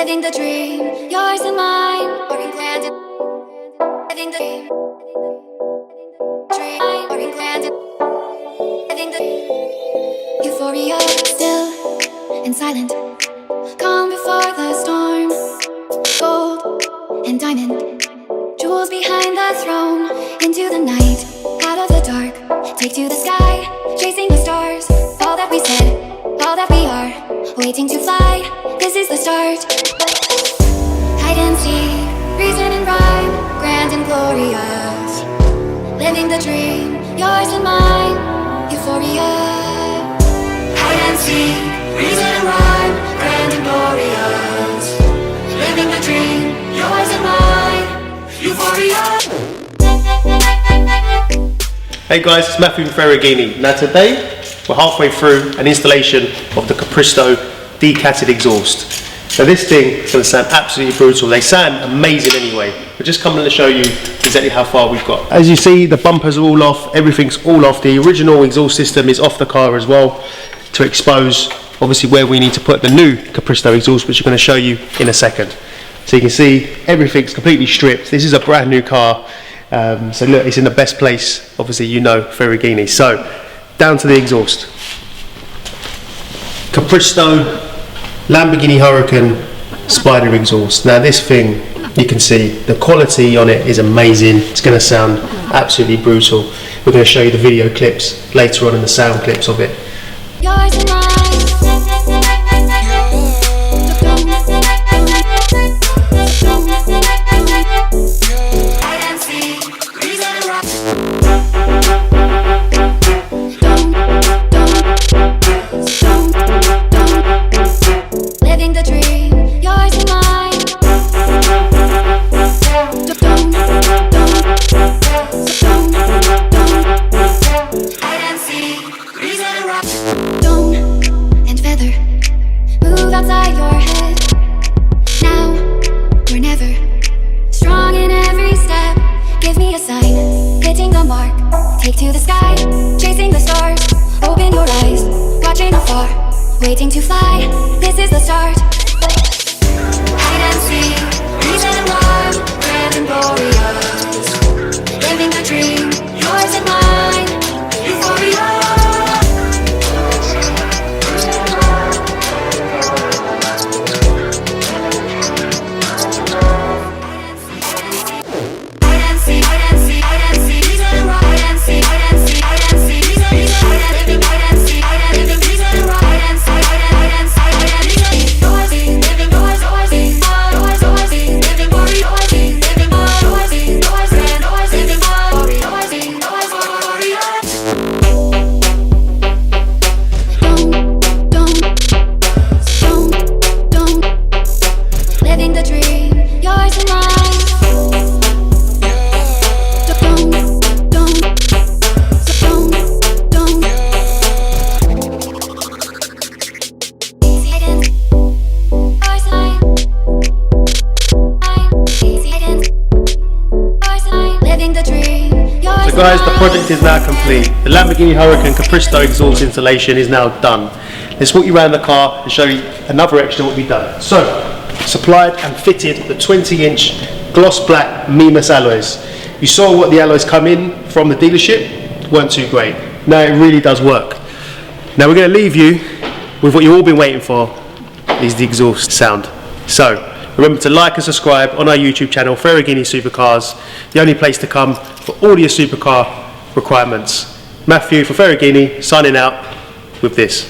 living the dream, yours and mine, or implanted. Living the dream, or implanted. Living the euphoria, still and silent, calm before the storm. Gold and diamond, jewels behind the throne. Into the night, out of the dark, take to the sky, chasing the stars. All that we said, all that we are, waiting to fly. This is the start. Hide and seek, reason and rhyme, grand and glorious. Living the dream, yours and mine, euphoria. Hide and seek, reason and rhyme, grand and glorious. Living the dream, yours and mine, euphoria. Hey guys, it's Matthew from Ferraghini. Now today, we're halfway through an installation of the Capristo decatted exhaust. Now this thing is going to sound absolutely brutal. They sound amazing anyway. We're just coming to show you exactly how far we've got. As you see, the bumpers are all off, everything's all off. The original exhaust system is off the car as well to expose obviously where we need to put the new Capristo exhaust, which I'm going to show you in a second. So you can see everything's completely stripped. This is a brand new car. So look, it's in the best place, obviously you know, Ferraghini. So, down to the exhaust. Capristo Lamborghini Huracan Spyder exhaust. Now this thing, you can see, the quality on it is amazing. It's going to sound absolutely brutal. We're going to show you the video clips later on and the sound clips of it. Yours and mine. Living the dream, yours and mine. Hide and seek, reason and rock. Stone and feather, move outside your head. Now or never, strong in every step. Give me a sign, hitting the mark. Take to the sky, chasing the stars. Open your eyes, watching afar, waiting to fly. This is the start. Hide and seek, reason and rhyme, grand and glorious. Living the dream, yours and mine, euphoria. So guys, the project is now complete. The Lamborghini Huracan Capristo exhaust installation is now done. Let's walk you around the car and show you another extra what we've done. So, supplied and fitted the 20-inch gloss black Mimas alloys. You saw what the alloys come in from the dealership, weren't too great. Now it really does work. Now we're going to leave you with what you've all been waiting for, is the exhaust sound. So, remember to like and subscribe on our YouTube channel, Ferraghini Supercars, the only place to come for all your supercar requirements. Matthew for Ferraghini, signing out with this.